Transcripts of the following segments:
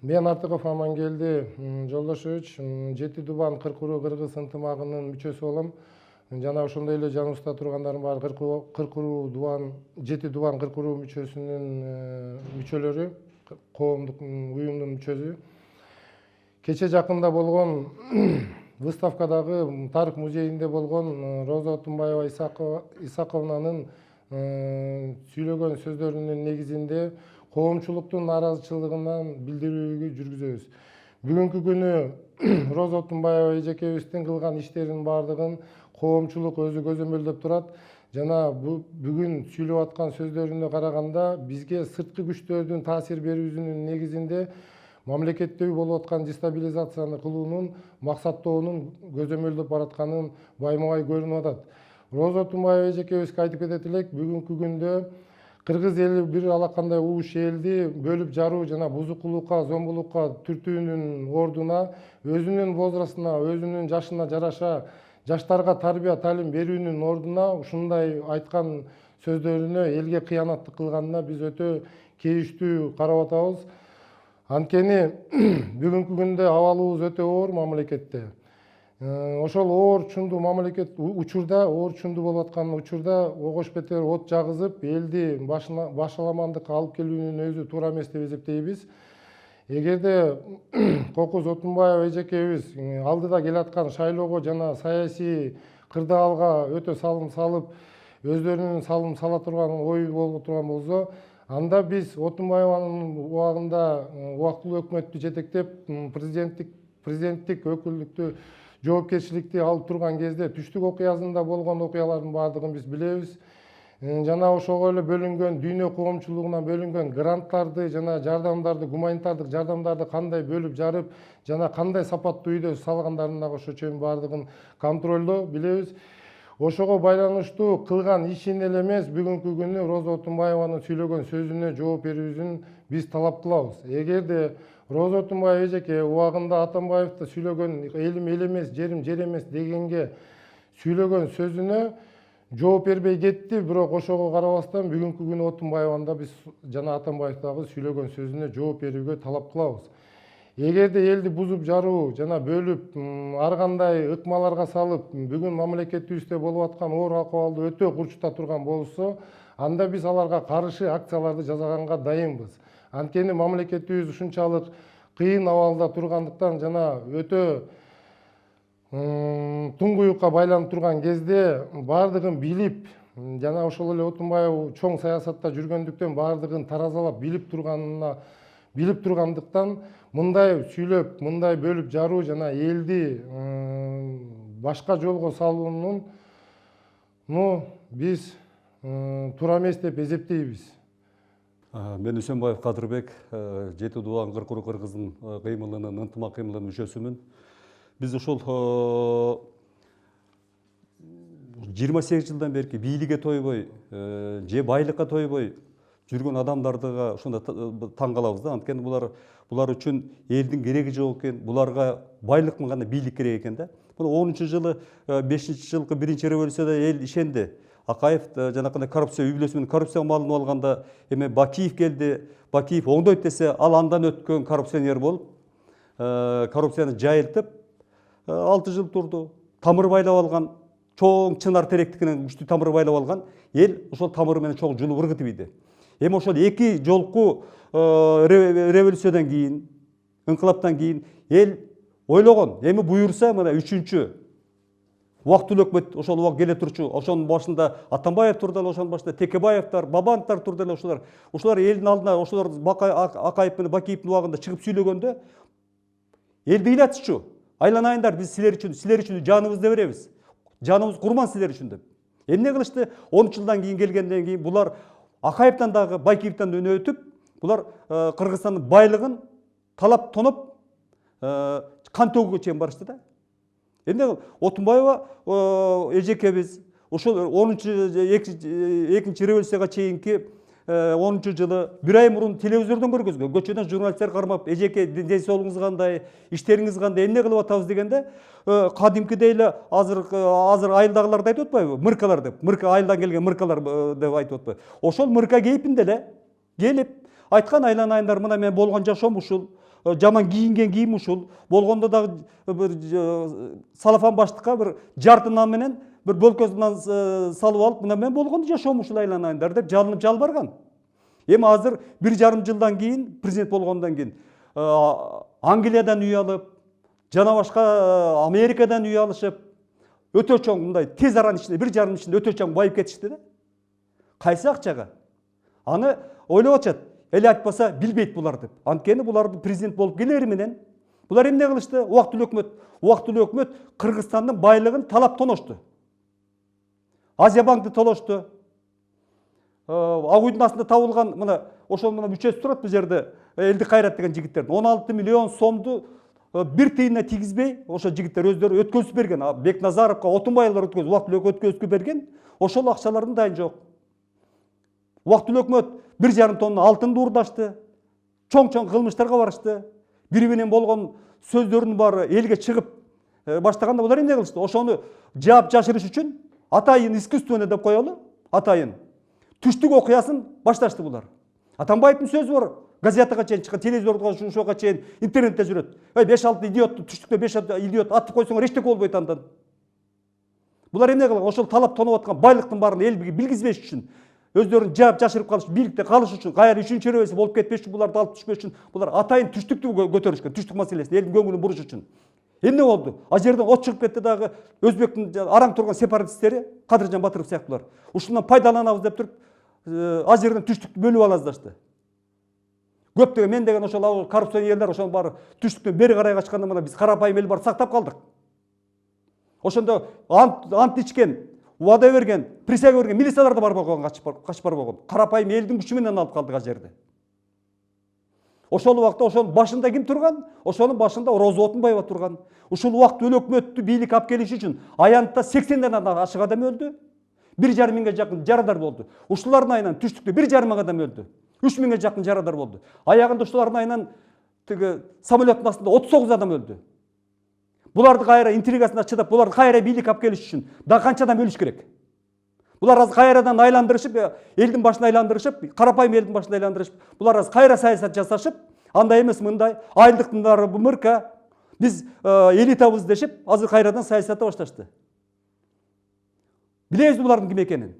Мен Артыков Амангелди Жолдошевич, Жети Дубан Кыркуруу Кыргыз ынтымагынын мүчөсү болом. Жана ошондой эле жаныбызда тургандардын баары Кыркуруу Дубан, Жети Дубан Кыркуруу мүчөсүнүн мүчөлөрү, коомдук уюмдун мүчөсү. Кече жакында болгон выставкадагы тарых музейинде болгон Роза Отунбаева Исаковнанын сүйлөгөн сөздөрүнүн негизинде коомчулуктун нааразычылыгынан билдирүүгө жүргүзөбүз. Бүгүнкү күнү Роза Отунбаева эжекебиздин кылган иштеринин баардыгын коомчулук өзү көзөмөлдөп турат. Жана бүгүн сүйлөп аткан сөздөрүнө караганда бизге сырткы күчтөрдүн таасир берүүсүнүн негизинде мамлекеттеги болуп аткан дестабилизацияны кылуунун максаттоонун көзөмөлдөп баратканын байма-бай көрүнүп атат. Роза Отунбаева эжекебизге айтып кетет элек, бүгүнкү күндө кыргыз эли бир алакандай угуш элди бөлүп жаруу жана бузукулукка, зомбулукка түртүүнүн ордуна өзүнүн возрастына, өзүнүн жашына жараша жаштарга тарбия талим берүүнүн ордуна ушундай айткан сөздөрүнө элге кыянаттык кылганына биз өтө кейиштүү карап атабыз. Анткени бүгүнкү күндө абалыбыз өтө оор мамлекетте. Ошол оор чундуу мамлекет учурда, оор чундуу болуп аткан учурда огош бетер от жагызып, элди башаламандыкка алып келүүнүн өзү туура эмес деп эсептейбиз. Эгерде Кокуз Отунбаева эжекебиз алдыда келаткан шайлоого жана саясий кырдаалга өтө салым салып, өздөрүнүн салым сала турган ою болуп турган болсо, анда биз Отунбаеванын убагында убактылуу өкмөттү жетектеп, президенттик өкүлдүктү жоопкерчиликти алып турган кезде түштүк окуясында болгон окуялардын баардыгын биз билебиз. Жана ошого эле бөлүнгөн дүйнө коомчулугуна бөлүнгөн гранттарды жана жардамдарды, гуманитардык жардамдарды кандай бөлүп жарып жана кандай сапаттуу үйдө салгандарын дагы ошо чейин баардыгын контролдоо билебиз. Ошого байланыштуу кылган ишин эле эмес, бүгүнкү күнү Роза Отунбаеванын сүйлөгөн сөзүнө жооп берүүсүн биз талап кылабыз. Эгерде Роза Отунбаева эжеке убагында Атамбаевди сүйлөгөн элим эл эмес, жерим жер эмес дегенге сүйлөгөн сөзүнө жооп бербей кетти, бирок ошого карабастан бүгүнкү күнү Отунбаеваны да биз жана Атамбаевдагы сүйлөгөн сөзүнө жооп берүүгө талап кылабыз. Эгерде элди бузуп жаруу жана бөлүп ар кандай ыкмаларга салып, бүгүн мамлекетибизде болуп аткан оор акыбалды өтө курчута турган болсо, анда биз аларга каршы акцияларды жасаганга дайынбыз. Анткени мамлекетибиз ушунчалык кыйын абалда тургандыктан жана өтө туңгуюкка байланып турган кезде баардыгын билип, жана ошол эле Отунбаев чоң саясатта жүргөндүктөн баардыгын таразалап билип тургандыктан мындай сүйлөп, мындай бөлүп жаруу жана элди башка жолго салуунун биз туура эмес деп эсептейбиз. Мен Үсөнбаев Кадырбек, Жети Дубан Кыркуруу Кыргыздын кыймылынын, ынтымак кыймылынын мүчөсүмүн. Биз ошол 28 жылдан берки бийликке тойбой, же байлыкка тойбой жүргөн адамдардыга ошондо таң калабыз да. Анткени булар үчүн элдин кереги жок экен, буларга байлык гана бийлик керек экен да. Мына 10-чу жылы, 5-чи жылкы биринчи революцияда эл ишенди. Акаев жанакындай коррупция үй бүлөсү менен коррупцияга малынып алганда, эме Бакиев келди. Бакиев оңдойт десе, ал андан өткөн коррупционер болуп, коррупцияны жайылтып 6 жыл турду. Тамыр байлап алган, чоң чынар теректикинен күчтүү тамыр байлап алган. Эл ошол тамыры менен чоң жулуп ыргытып ийди. Эми ошол 2 жолку революциядан кийин, инкылаптан кийин эл ойлогон, эми буюрса мына 3-чү убактылуу өкмөт ошол убак келе турчу, ошонун башында Атамбаев турду эле, ошонун башында Текебаевдер, Бабановдор турду эле, ошолор элдин алдына, ошолор Акаев менен Бакиевдин убагында чыгып сүйлөгөндө элди ыйлатчу. Айланайындар, биз силер үчүн жаныбызды беребиз. Жаныбыз курман силер үчүн деп. Эмне кылышты? 10 жылдан кийин келгенден кийин булар Акаевден дагы Бакиевден өнө өтүп, булар Кыргызстандын байлыгын талап тоноп кан төгүүгө чейин барышты да. Эмне Отунбаева эжекебиз ошол 2-чи революцияга чейинки 10-чу жылы бир ай мурун телевизордон көргөзгөн. Көчөдөн журналисттер кармап, эжеке ден соолугуңуз кандай, иштериңиз кандай, эмне кылып атабыз дегенде, кадимкидей эле азыр айылдагыларды айтып атпайбы? Мыркалар деп. Мырка айылдан келген мыркалар деп айтып атпайбы? Ошол мырка кейпинде эле келип айткан, айланайындар, мына мен болгон жашоом ушул. жаман кийинген кийим ушул. Болгондо дагы бир салафан баштыкка бир жарты нан менен бир бөлкөсүнөн салып алып, мына мен болгондо жашоом ушул айланайындар деп жалынып жалбарган. Эми азыр 1,5 жылдан кийин, президент болгондон кийин Англиядан үй алып, жана башка Америкадан үй алышып, өтө чоң мындай тез аранын ичинде 1,5 жылдын ичинде өтө чоң байып кетишти да. Кайсы акчага? Аны ойлоп атышат. Эле айтпаса билбейт булар деп. Анткени буларды президент болуп келери менен булар эмне кылышты? Убактылуу өкмөт Кыргызстандын байлыгын талап тоношту. Азия банкты толошту. Ак үйдүн астында табылган мына ошол мына мүчөсү турат бул жерде Элди Кайрат деген жигиттердин 16 миллион сомду бир тыйына тийгизбей ошо жигиттер өздөрү өткөзүп берген. Бекназаровго, Отунбаевлар өткөзүп, убактылуу өткөзүп берген. Ошол акчалардын дайын жок. Убактылуу өкмөт 1,5 тонна алтынды уурдашты. Чоң-чоң кылмыштарга барышты. Бири менен болгон сөздөрүнүн баары элге чыгып баштаганда булар эмне кылышты? Ошону жаап жашырыш үчүн атайын искусственно деп коелу, атайын түштүк окуясын башташты булар. Атамбаевдин сөзү бар. Газетага чейин чыккан, телевизорго ушуга чейин интернетте жүрөт. 5-6 идиотту түштүктө 5 идиот атып койсоңор эчтеке болбойт андан. Булар эмне кылган? Ошол талап тонуп аткан байлыктын баарын эл билгизбеш үчүн, өздөрүн жаап жашырып калыш, бийликте калыш үчүн, кайра 3-чүрөбөсү болуп кетпеш үчүн, буларды алып түшпөш үчүн, булар атайын түштүктү көтөрүшкөн, түштүк маселесин элдин көңүлүн буруш үчүн. Эмне болду? А жерден от чыгып кетти дагы өзбектин араң турган сепаратисттери, Кадыржан Батыров сыяктуулар. Ушундан пайдаланабыз деп туруп, а жерден түштүктү бөлүп алаздашты. Көптөгөн мен деген ошол коррупционерлер ошол баары түштүктөн бери карай качканда мына биз карапайым эл бар сактап калдык. Ошондо ант ичкен, убада берген, присяга берген милициялар да бар болгон, качып бар болгон. Карапайым элдин күчү менен алып калдык а жерде. Ошол убакта ошонун башында ким турган? Ошонун башында Роза Отунбаева турган. Ушул убакта өлө өкмөттү бийликке алып келиш үчүн аянтта 80ден ашык адам өлдү. 1,5 миңге жакын жарадар болду. Ушулардын айынан түштүктө 1,5 мың адам өлдү. 3 миңге жакын жарадар болду. Аягында ушулардын айынан тиги самолеттун астында 39 адам өлдү. Буларды кайра интригасына чыдап, буларды кайра бийликке алып келиш үчүн да канча адам өлүш керек? Булар азыр кайрадан айландырышып, элдин башын айландырышып, карапайым элдин башын айландырышып, булар азыр кайра саясат жасашып, андай эмес мындай айлыктын баары мырка, биз элитабыз дешип, азыр кайрадан саясатты башташты. Билебиз булардын ким экенин.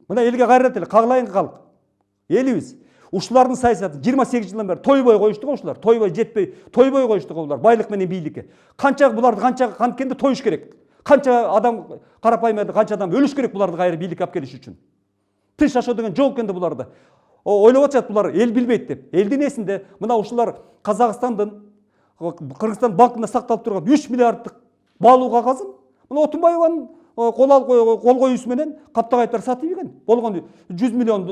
Мына элге кайрат эле, кагылайын калк. Элибиз. Ушулардын саясаты 28 жылдан бери тойбой коюшту го ушулар. Тойбой жетпей, тойбой коюшту го булар байлык менен бийликке. Канча буларды канча канткенде тоюш керек. Канча адам карапайым канча адам өлүш керек буларды кайра бийликке алып келиш үчүн. Тынч жашоо деген жок экен да буларда. Ойлоп атышат булар эл билбейт деп. Элдин эсинде мына ушулар Казакстандын Кыргызстан банкында сакталып турган 3 миллиарддык баалуу кагазын мына Отунбаеванын кол коюусу менен Каптагайыптар сатып ийген. Болгон 100 миллион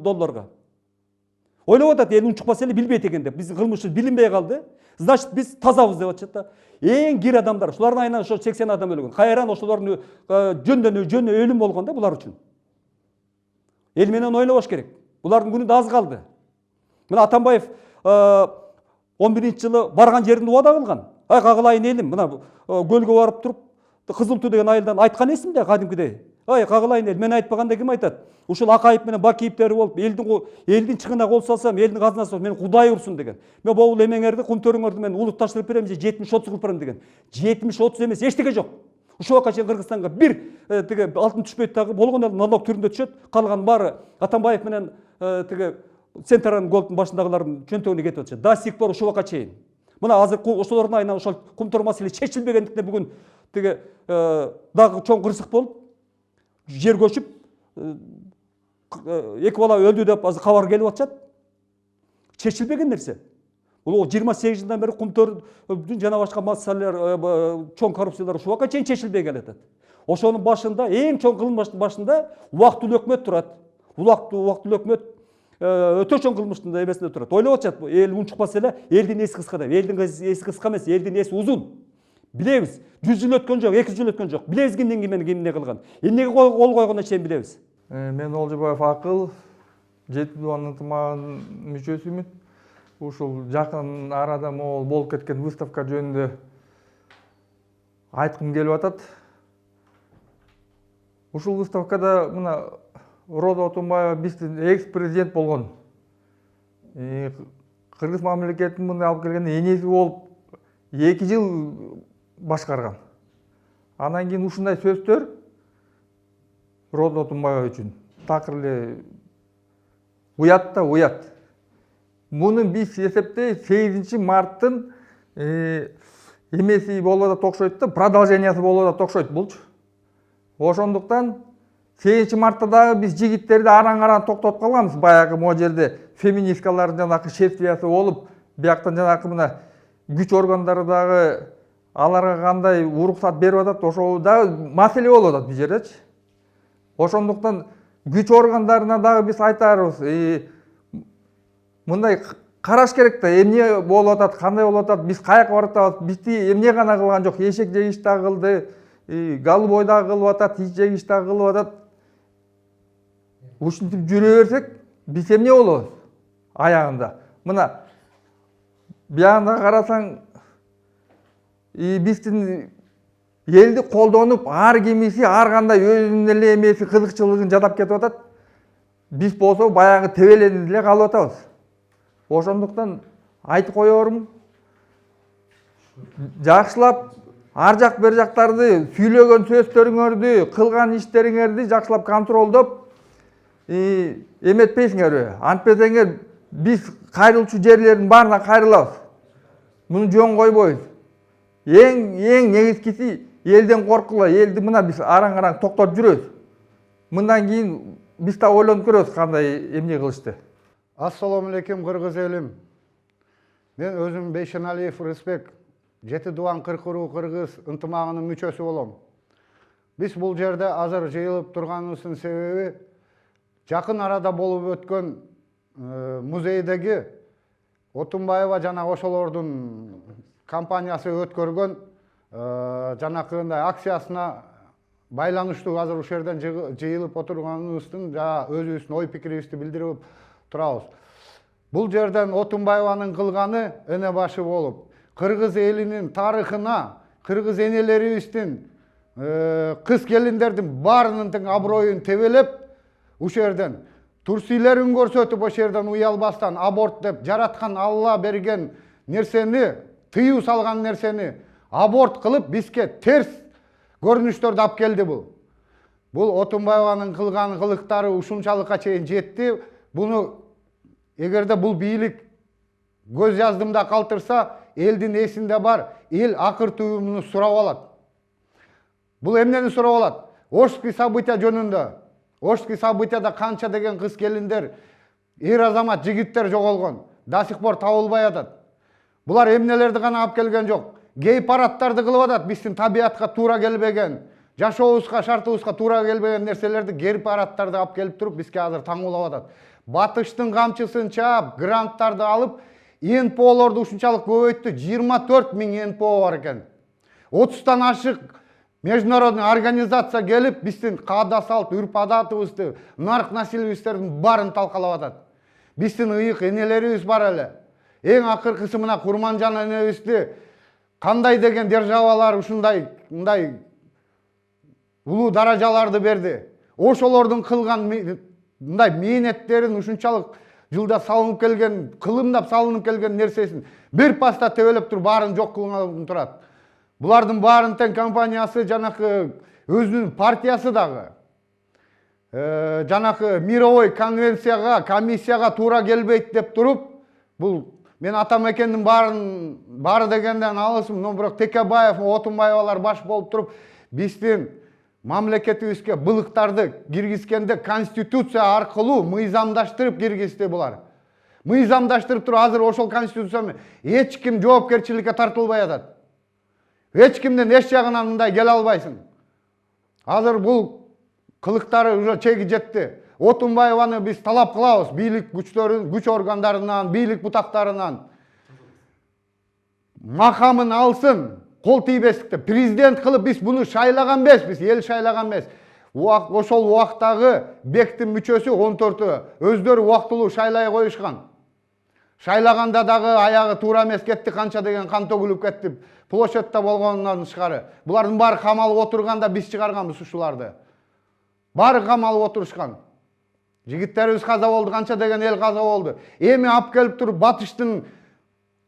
долларга. Ойлоп атат эл унчукпаса эле билбейт экен деп. Биздин кылмышыбыз билинбей калды. Значит биз тазабыз деп атышат да. Эң кир адамдар, ушулардын айынан ошо 80 адам өлгөн. Кайран ошолордун жөндөн өлүм болгон да булар үчүн. Эл менен ойлобош керек. Булардын күнү да аз калды. Мына Атамбаев 11-жылы барган жеринде убада кылган. Ай кагылайын элим, мына көлгө барып туруп Кызыл Туу деген айылдан айткан эсимде кадимкидей. Ай кагылайын эл, мен айтпаганда ким айтат? Ушул Акаев менен Бакиевтери болуп, элдин чыгына кол салсам, элдин казынасы мен Кудай урсун деген. Мен бул эмеңерди, кумтөрүңөрдү мен улутташтырып берем же 70-30 кылып берем деген. 70-30 эмес, эчтеке жок. Ушул убакка чейин Кыргызстанга бир тиги алтын түшпөйт дагы, болгон эле налог түрүндө түшөт. Калган баары Атамбаев менен тиги Центральный голдун башындагылардын чөнтөгүнө кетип атышат. Да сих пор ушул убакка чейин. Мына азыр ошолордун айынан ошол кумтөр маселе чечилбегендиктен бүгүн тиги дагы чоң кырсык болуп, жер көчүп, эки бала өлдү деп азыр кабар келип атышат. Чечилбеген нерсе. Бул 28 жылдан бери кумтөрдүн жана башка маселелер, чоң коррупциялар ушул убакка чейин чечилбей келатат. Ошонун башында, эң чоң кылмыштын башында убактылуу өкмөт турат. Убактылуу өкмөт өтө чоң кылмыштын эмесинде турат. Ойлоп атышат, эл унчукпаса эле элдин эси кыска деп. Элдин эси кыска эмес, элдин эси узун. Билебиз. 100 жыл өткөн жок, 200 жыл өткөн жок. Билебиз кимдин кимне кылган. Эмнеге кол койгону чейин билебиз. Мен Олжобаев Акыл, Жети Дубан ынтымагынын мүчөсүмүн. Ушул жакын арада могул болуп кеткен выставка жөнүндө айткым келип атат. Ушул выставкада мына Роза Отунбаева биздин экс-президент болгон. Кыргыз мамлекетinin мындай алып келгенде энеси болуп 2 жыл башкарган. Анан кийин ушундай сөздөр Роза Отунбаева үчүн такыр эле уят да уят. Муну биз эсептейбиз 8 марттын эмеси болуп атат окшойт да, продолжениясы болуп атат окшойт булчу. Ошондуктан 8 мартта дагы биз жигиттерди араң-араң токтотуп калганбыз. Баягы могу жерде феминисткалардын жанакы шествиясы болуп, бияктан жанакы мына күч органдары дагы аларга кандай уруксат берип атат, ошол дагы маселе болуп атат бул жердечи. Ошондуктан күч органдарына дагы биз айтарбыз, мындай караш керек да, эмне болуп атат, кандай болуп атат, биз каяка барып атабыз, бизди эмне гана кылган жок, эшек жегиш дагы кылды, голубой дагы кылып атат, ит жегиш дагы кылып атат. Ушинтип жүрө берсек, биз эмне болобуз аягында? Мына биягында карасаң, биздин элди колдонуп, ар кимиси ар кандай өзүнүн эле эмеси кызыкчылыгын жадап кетип атат. Биз болсо баягы тебеленип эле калып атабыз. Ошондуктан айтып коерум, жакшылап ар жак бер жактарды сүйлөгөн сөздөрүңөрдү, кылган иштериңерди жакшылап контролдоп эметпейсиңерби? Антпесеңер биз кайрылчу жерлердин баарына кайрылабыз. Муну жөн койбойбуз. Эң негизгиси элден коркула, элди мына биз араң-араң токтотуп жүрөбүз. Мындан кийин биз да ойлонуп көрөбүз кандай эмне кылышты. Ассаламу алейкум кыргыз элим. Мен өзүм Бейшеналиев Рысбек, Жети Дубан Кыркуруу кыргыз ынтымагынын мүчөсү болом. Биз бул жерде азыр жыйылып турганыбыздын себеби жакын арада болуп өткөн музейдеги Отунбаева жана ошолордун компаниясы өткөргөн жанакындай акциясына байланыштуу азыр ушул жерден жыйылып отурганыбыздын өзүбүздүн ой пикирибизди билдирип турабыз. Бул жерден Отунбаеванын кылганы эне башы болуп, кыргыз элинин тарыхына, кыргыз энелерибиздин, кыз келиндердин баарынын тең аброюн тебелеп, ушул жерден турсийлерин көрсөтүп, ошол жерден уялбастан аборт деп жараткан Алла берген нерсени, тыюу салган нерсени аборт кылып бизге терс көрүнүштөрдү алып келди бул. Бул Отунбаеванын кылган кылыктары ушунчалыкка чейин жетти. Буну эгерде бул бийлик көз жаздымда калтырса, элдин эсинде бар, эл акыр туюмуну сурап алат. Бул эмнени сурап алат? Ошский события жөнүндө. Ошский событияда канча деген кыз келиндер, эр азамат жигиттер жоголгон, до сих пор табылбай атат. Булар эмнелерди гана алып келген жок. Гей парадтарды кылып атат, биздин табиятка туура келбеген, жашообузга, шартыбызга туура келбеген нерселерди гей парадтарды алып келип туруп бизге азыр таңуулап атат. Батыштын камчысын чаап, гранттарды алып, НПОлорду ушунчалык көбөйттү. 24 000 НПО бар экен. 30тан ашык международный организация келип, биздин каада салт, үрп адатыбызды, нарк насилибиздердин баарын талкалап атат. Биздин ыйык энелерибиз бар эле. Эң акыркысы мына Курманжан энебизди кандай деген державалар ушундай улуу даражаларды берди. Ошолордун кылган мындай мээнеттерин ушунчалык жылда салынып келген, кылымдап салынып келген нерсесин бир паста тебелеп туруп баарын жок кылып турат. Булардын баарын тең компаниясы жанакы өзүнүн партиясы дагы жанакы мировой конвенцияга, комиссияга туура келбейт деп туруп, бул мен Атамекендин баары дегенден алысым, но бирок Текебаев, Отунбаевалар баш болуп туруп, биздин мамлекетибизге былыктарды киргизгенде конституция аркылуу мыйзамдаштырып киргизди булар. Мыйзамдаштырып туруп, азыр ошол конституцияны эч ким жоопкерчиликке тартылбай атат. Эч кимден эч жагынан мындай келе албайсың. Азыр бул кылыктары уже чеги жетти. Отунбаеваны биз талап кылабыз бийлик күчтөрүн, күч органдарынан, бийлик бутактарынан. Макамын алсын, кол тийбестикте. Президент кылып биз буну шайлаган эмеспиз, эл шайлаган эмес. Ошол убактагы бектин мүчөсү 14-ө өздөрү убактылуу шайлай коюшкан. Шайлаганда дагы аягы туура эмес кетти, канча деген кан төгүлүп кетти. Площадьта болгонунан тышкары. Булардын баары камалып отурганда биз чыгарганбыз ушуларды. Баары камалып отурушкан. Жигиттерибиз каза болду, канча деген эл каза болду. Эми алып келип туруп батыштын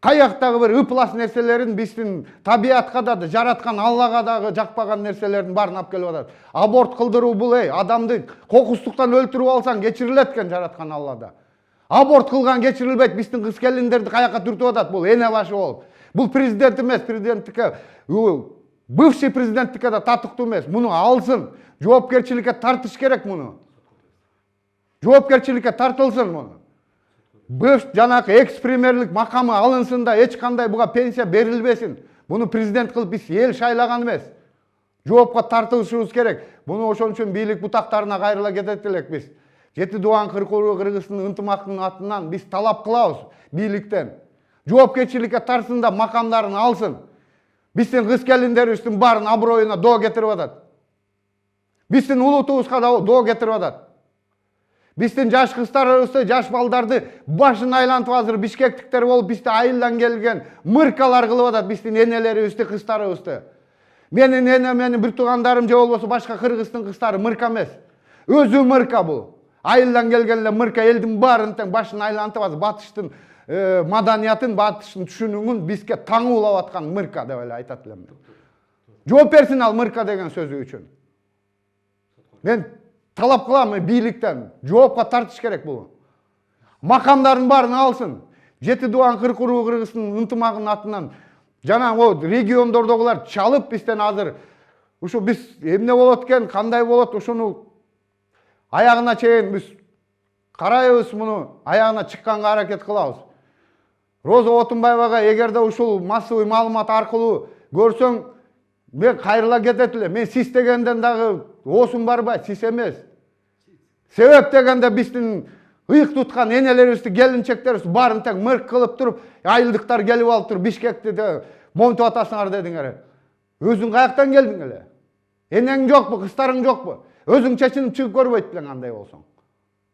каяктагы бир ыплас нерселерин биздин табиатка да жараткан Аллага дагы жакпаган нерселердин баарын алып келип атат. Аборт кылдыруу бул адамды кокустуктан өлтүрүп алсаң кечирилет экен жараткан Аллада. Аборт кылган кечирилбейт, биздин кыз келиндерди каяка түртүп атат бул эне башы болуп. Бул президент эмес, президенттикке бывший президенттикке да татыктуу эмес. Муну алсын, жоопкерчиликке тартыш керек муну. Жоопкерчиликке тартылсын муну. Бывш жанакы экс-премьерлик макамы алынсын да эч кандай буга пенсия берилбесин. Буну президент кылып биз эл шайлаган эмес. Жоопко тартылышыбыз керек. Буну ошон үчүн бийлик бутактарына кайрыла кетет элек биз. Жети Дубан Кыркуруу Кыргыздын ынтымактын атынан биз талап кылабыз бийликтен. Жоопкерчиликке тартсын да макамдарын алсын. Биздин кыз келиндерибиздин баарын аброюна доо кетирип атат. Биздин улутубузга да доо кетирип атат. Биздин жаш кыздарыбызды, жаш балдарды башын айлантып азыр бишкектиктер болуп, бизди айылдан келген мыркалар кылып атат, биздин энелерибизди, кыздарыбызды. Менин энем, менин бир туугандарым же болбосо башка кыргыздын кыздары мырка эмес. Өзү мырка бул. Айылдан келген эле мырка элдин баарын тең башын айлантып азыр батыштын маданиятын, батыштын түшүнүгүн бизге таңуулап аткан мырка деп эле айтат элем. Жооп берсин ал мырка деген сөзү үчүн. Мен талап кылам бийликтен, жоопко тартыш керек бул. Макамдардын баарын алсын. Жети Дубан Кыркуруу Кыргыздын ынтымагынын атынан жана о региондордогулар чалып бизден азыр ушу биз эмне болот экен, кандай болот, ошону аягына чейин биз карайбыз, муну аягына чыкканга аракет кылабыз. Роза Отунбаевага эгерде ушул массовый маалымат аркылуу көрсөң, мен кайрыла кетет эле. Мен сиз дегенден дагы оосум барбайт, сиз эмес. Себеп дегенде биздин ыйык туткан энелерибизди, келинчектерибизди баарын тең мырк кылып туруп, айылдыктар келип алып туруп Бишкекти монтуп атасыңар дедиңер. Өзүң каяктан келдиң эле? Энең жокпу, кыздарың жокпу? Өзүң чечинип чыгып көрбөйт белең андай болсоң.